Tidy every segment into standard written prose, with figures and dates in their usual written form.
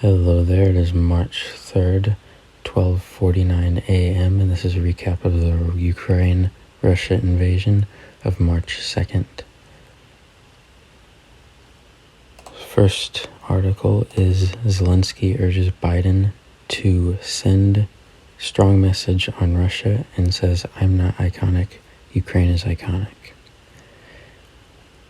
Hello there, it is March 3rd, 12:49 a.m., and this is a recap of the Ukraine-Russia invasion of March 2nd. First article is Zelensky urges Biden to send strong message on Russia and says, "I'm not iconic, Ukraine is iconic."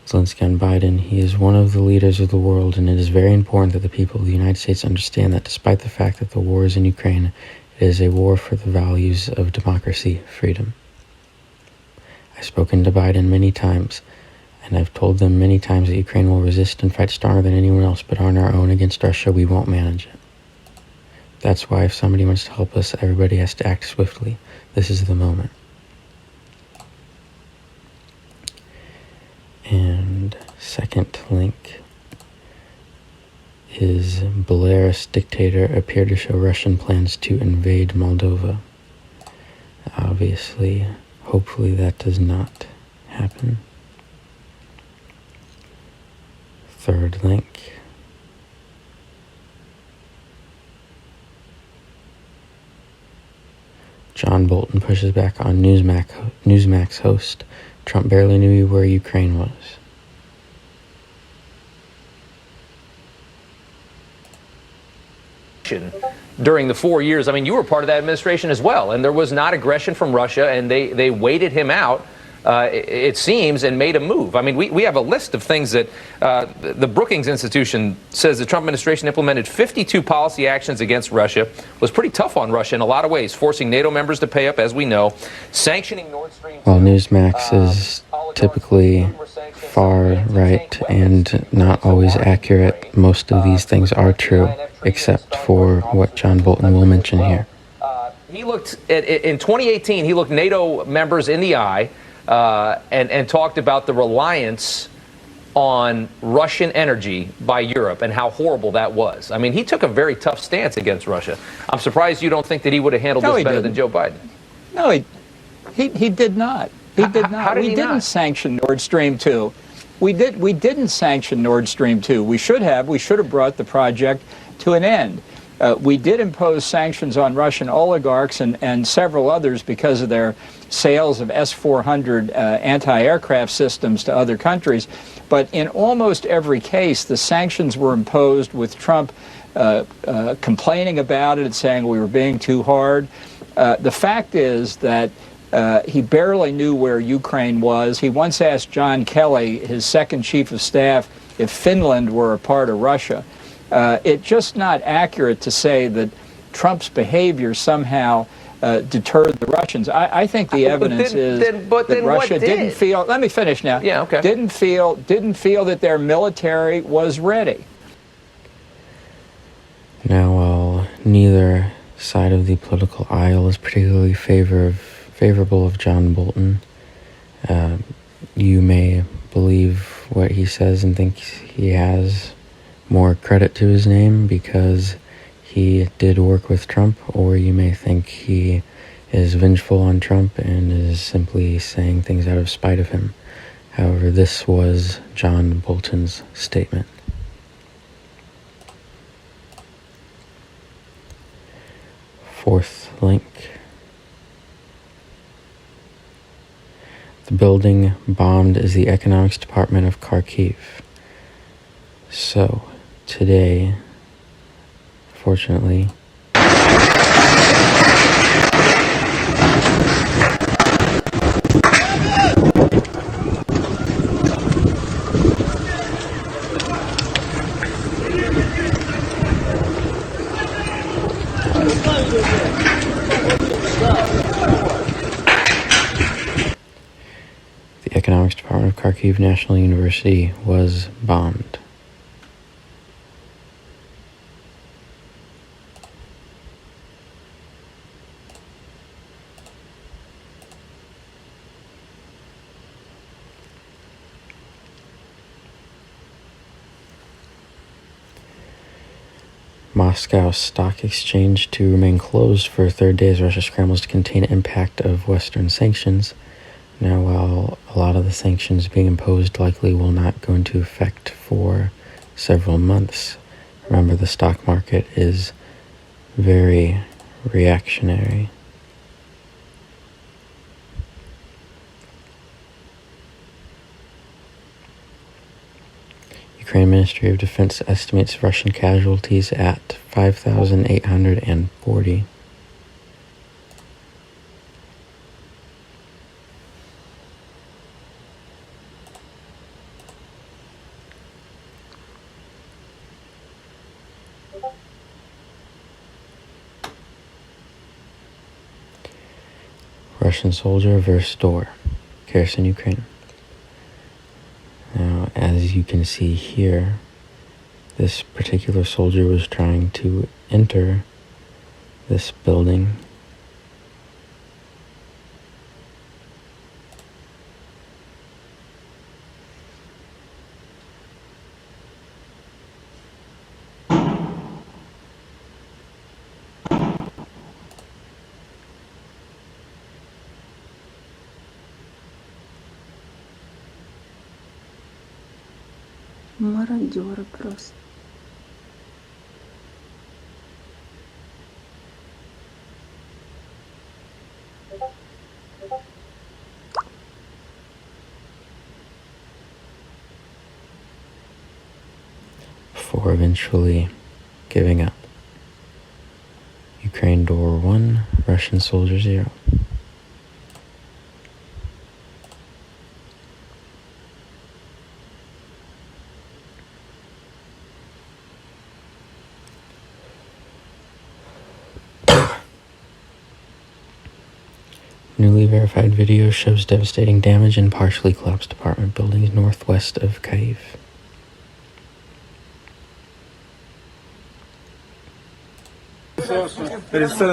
Zelensky on Biden, he is one of the leaders of the world, and it is very important that the people of the United States understand that despite the fact that the war is in Ukraine, it is a war for the values of democracy, freedom. I've spoken to Biden many times, and I've told them many times that Ukraine will resist and fight stronger than anyone else, but on our own against Russia, we won't manage it. That's why if somebody wants to help us, everybody has to act swiftly. This is the moment. And second link is Belarus dictator appeared to show Russian plans to invade Moldova. Obviously, hopefully that does not happen. Third link. John Bolton pushes back on Newsmax host. Trump barely knew where Ukraine was. During the 4 years, I mean, you were part of that administration as well, and there was not aggression from Russia, and they waited him out, it seems, and made a move. I mean, we have a list of things that the Brookings Institution says the Trump administration implemented 52 policy actions against Russia, was pretty tough on Russia in a lot of ways, forcing NATO members to pay up, as we know, sanctioning Nord Stream. While Newsmax is typically far right and not always accurate, most of these things are true, except for what John Bolton will mention here. He looked in 2018, he looked NATO members in the eye and talked about the reliance on Russian energy by Europe and how horrible that was. I mean, he took a very tough stance against Russia. I'm surprised you don't think that he would have handled this better than Joe Biden. No, he did not. He did not. We didn't sanction Nord Stream 2. We didn't sanction Nord Stream 2. We should have. We should have brought the project to an end. We did impose sanctions on Russian oligarchs and several others because of their sales of S-400 anti-aircraft systems to other countries. But in almost every case, the sanctions were imposed with Trump complaining about it and saying we were being too hard. The fact is that he barely knew where Ukraine was. He once asked John Kelly, his second chief of staff, if Finland were a part of Russia. It's just not accurate to say that Trump's behavior somehow deterred the Russians. I think the evidence is that Russia didn't feel. Let me finish now. Yeah, okay. Didn't feel that their military was ready. Now, while neither side of the political aisle is particularly favorable of John Bolton, you may believe what he says and think he has more credit to his name because he did work with Trump, or you may think he is vengeful on Trump and is simply saying things out of spite of him. However, this was John Bolton's statement. Fourth link. The building bombed is the economics department of Kharkiv. So, today, fortunately, the economics department of Kharkiv National University was bombed. Moscow Stock Exchange to remain closed for a third day as Russia scrambles to contain impact of Western sanctions. Now, while a lot of the sanctions being imposed likely will not go into effect for several months, Remember, the stock market is very reactionary. Ukraine Ministry of Defense estimates Russian casualties at 5,840. Russian soldier versus door. Kherson, Ukraine. Now, as you can see here, this particular soldier was trying to enter this building. Мародеры просто. Before eventually giving up. Ukraine door 1, Russian soldier 0. Newly verified video shows devastating damage in partially collapsed apartment buildings northwest of Kyiv.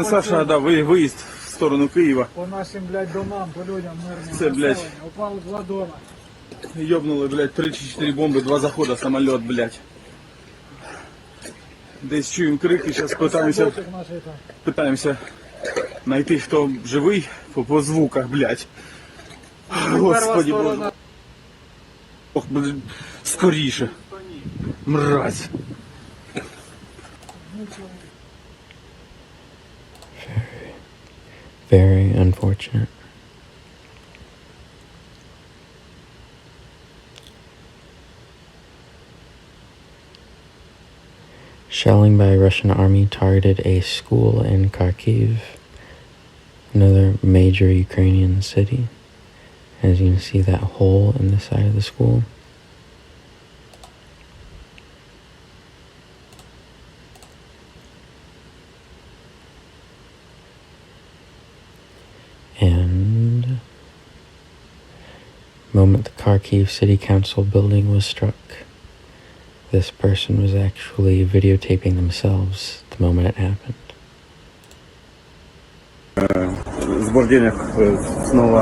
Саша, да, виїзд в сторону Києва. По нашим, блядь, домам, по людям мирним. Це, блядь. населенню. Упало 2 дома. Йобнули, блядь, 3 чи 4 бомби, 2 заходи, самоліт, блядь. Десь чуємо крики, зараз Садочок наш это. питаємося знайти, хто живий по звуках, блядь. Господи, Боже. Ох, блядь, скоріше. Мразь. Very unfortunate. Shelling by Russian army targeted a school in Kharkiv, another major Ukrainian city. As you can see, that hole in the side of the school. And the moment the Kharkiv City Council building was struck, this person was actually videotaping themselves the moment it happened. Сбор денег снова.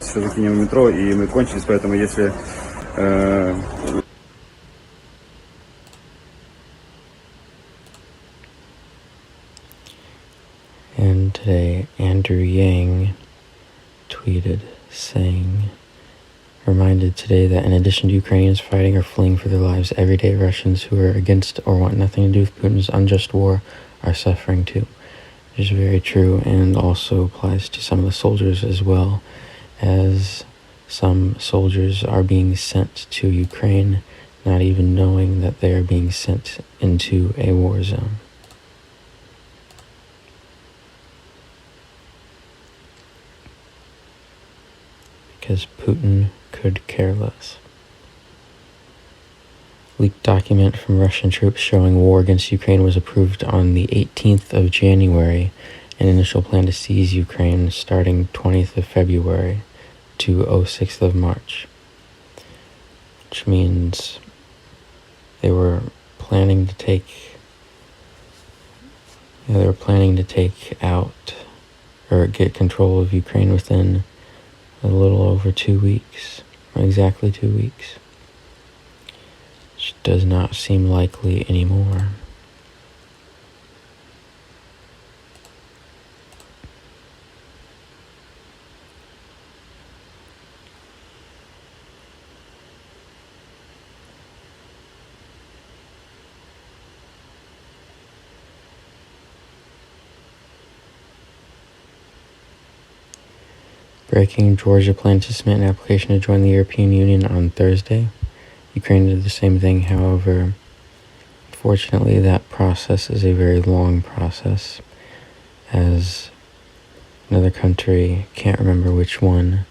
Все закинем в метро, и мы кончились, поэтому если And today, Andrew Yang tweeted saying, reminded today that in addition to Ukrainians fighting or fleeing for their lives, everyday Russians who are against or want nothing to do with Putin's unjust war are suffering too. Which is very true, and also applies to some of the soldiers as well, as some soldiers are being sent to Ukraine not even knowing that they are being sent into a war zone. Because Putin could care less. Leaked document from Russian troops showing war against Ukraine was approved on the 18th of January, an initial plan to seize Ukraine starting 20th of February to 06th of March. Which means they were planning to take out or get control of Ukraine within a little over 2 weeks. exactly 2 weeks. Which does not seem likely anymore. Breaking: Georgia plans to submit an application to join the European Union on Thursday. Ukraine did the same thing, however, unfortunately that process is a very long process, as another country, can't remember which one,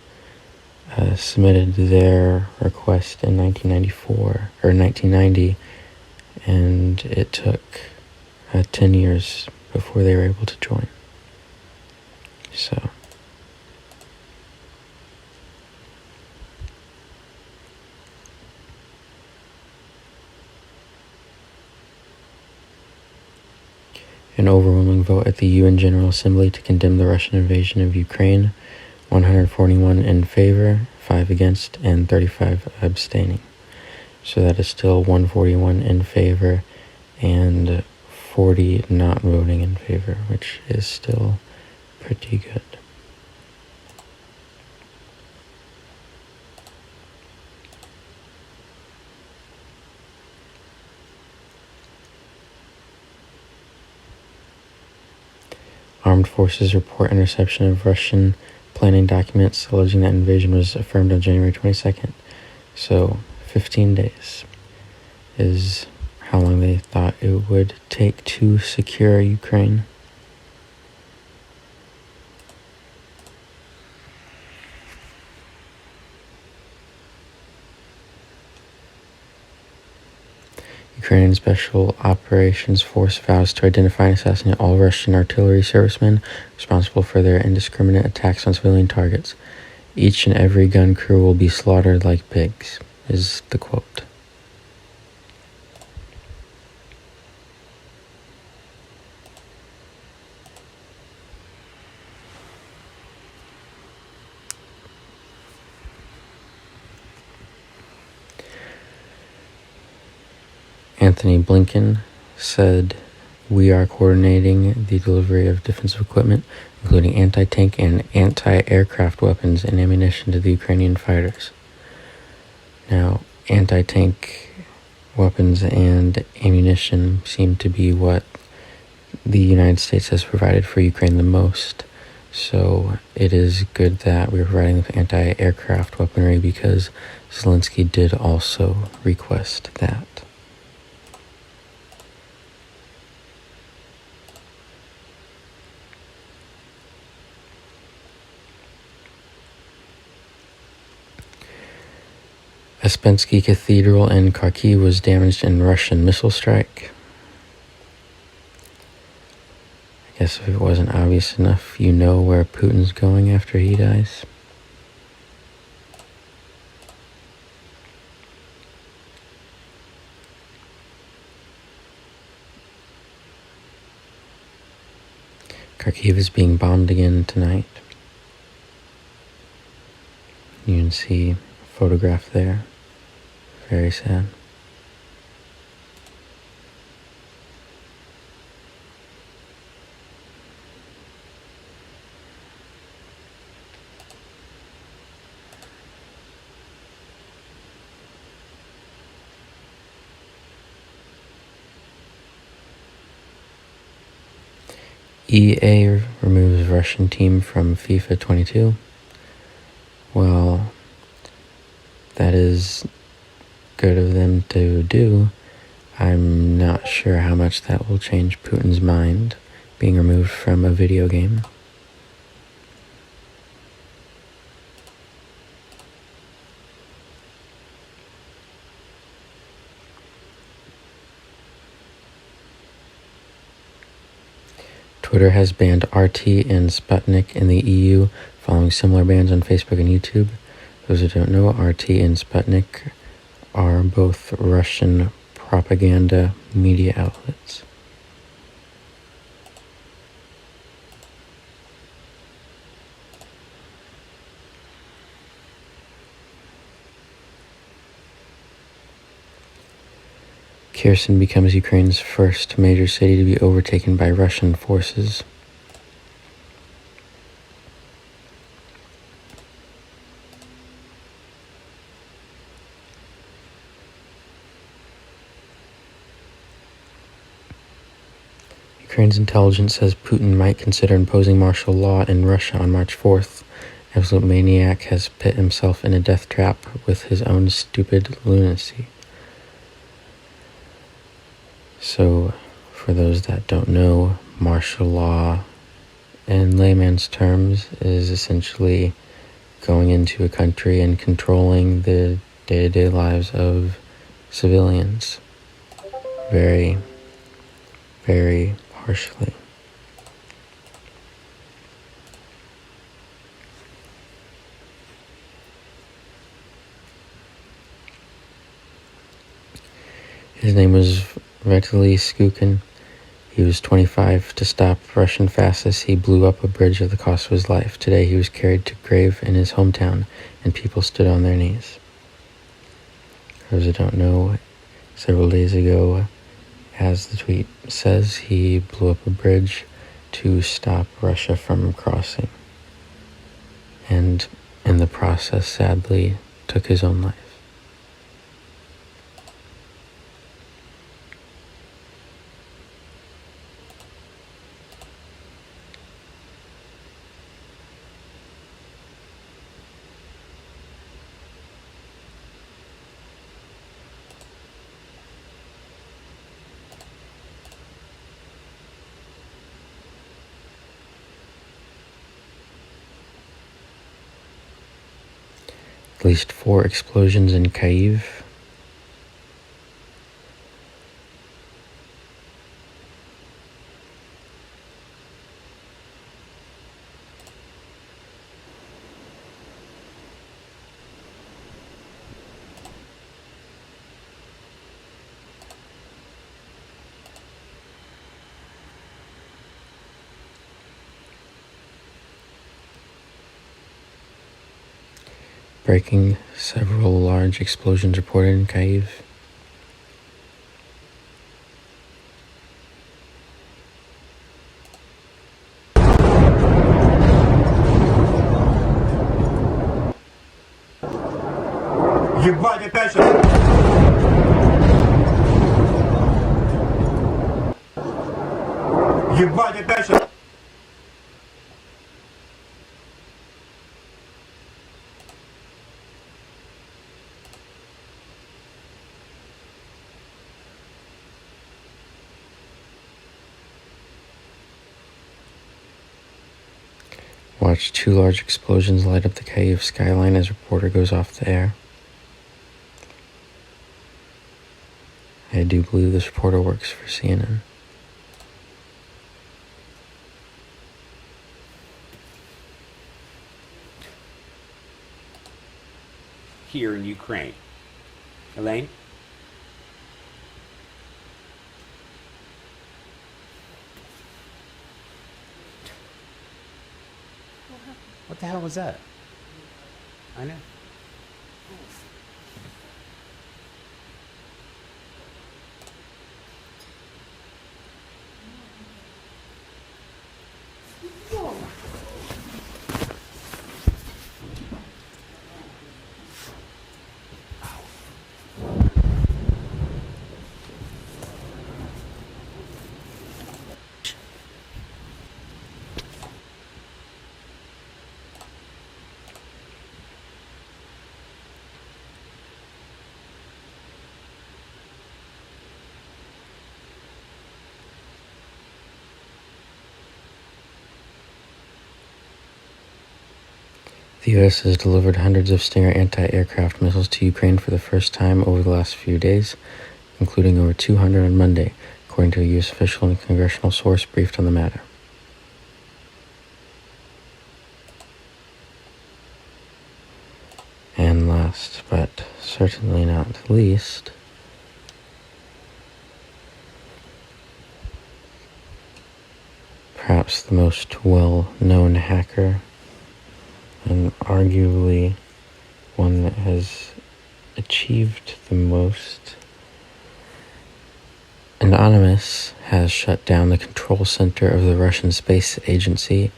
submitted their request in 1994 or 1990, and it took 10 years before they were able to join. So an overwhelming vote at the UN General Assembly to condemn the Russian invasion of Ukraine, 141 in favor, 5 against, and 35 abstaining. So that is still 141 in favor and 40 not voting in favor, which is still pretty good. Armed forces report interception of Russian planning documents alleging that invasion was affirmed on January 22nd. So 15 days is how long they thought it would take to secure Ukraine. Ukrainian Special Operations Force vows to identify and assassinate all Russian artillery servicemen responsible for their indiscriminate attacks on civilian targets. Each and every gun crew will be slaughtered like pigs, is the quote. Anthony Blinken said, "We are coordinating the delivery of defensive equipment, including anti-tank and anti-aircraft weapons and ammunition to the Ukrainian fighters." Now, anti-tank weapons and ammunition seem to be what the United States has provided for Ukraine the most. So it is good that we're providing them anti-aircraft weaponry, because Zelensky did also request that. Uspensky Cathedral in Kharkiv was damaged in Russian missile strike. I guess if it wasn't obvious enough, you know where Putin's going after he dies. Kharkiv is being bombed again tonight. You can see a photograph there. Very sad. EA removes Russian team from FIFA 22. Well, that is good of them to do. I'm not sure how much that will change Putin's mind, being removed from a video game. Twitter has banned RT and Sputnik in the EU, following similar bans on Facebook and YouTube. Those who don't know, RT and Sputnik are both Russian propaganda media outlets. Kherson becomes Ukraine's first major city to be overtaken by Russian forces. Ukraine's intelligence says Putin might consider imposing martial law in Russia on March 4th. Absolute maniac has put himself in a death trap with his own stupid lunacy. So, for those that don't know, martial law, in layman's terms, is essentially going into a country and controlling the day-to-day lives of civilians very, very harshly. His name was Vitaly Skukin. He was 25. To stop Russian fascists, he blew up a bridge at the cost of his life. Today he was carried to grave in his hometown, and people stood on their knees. For those who don't know, several days ago, as the tweet says, he blew up a bridge to stop Russia from crossing. And in the process, sadly, took his own life. At least 4 explosions in Kyiv. Breaking, several large explosions reported in Kyiv. Ебать, опять сейчас! Ебать, опять сейчас! Watch 2 large explosions light up the Kyiv skyline as reporter goes off the air. I do believe this reporter works for CNN. Here in Ukraine. Elaine? What the hell was that? I know. The U.S. has delivered hundreds of Stinger anti-aircraft missiles to Ukraine for the first time over the last few days, including over 200 on Monday, according to a U.S. official and congressional source briefed on the matter. And last, but certainly not least, perhaps the most well-known hacker, and arguably one that has achieved the most Anonymous has shut down the control center of the Russian space agency,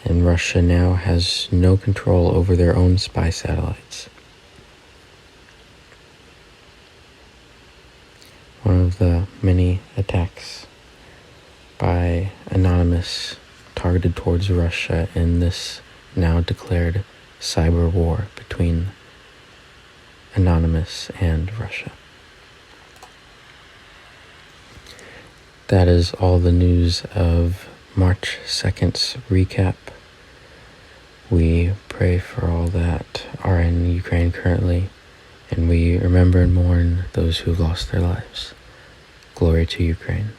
and Russia now has no control over their own spy satellites. One of the many attacks by Anonymous targeted towards Russia in this now declared cyber war between Anonymous and Russia. That is all the news of March 2nd's recap. We pray for all that are in Ukraine currently, and we remember and mourn those who have lost their lives. Glory to Ukraine.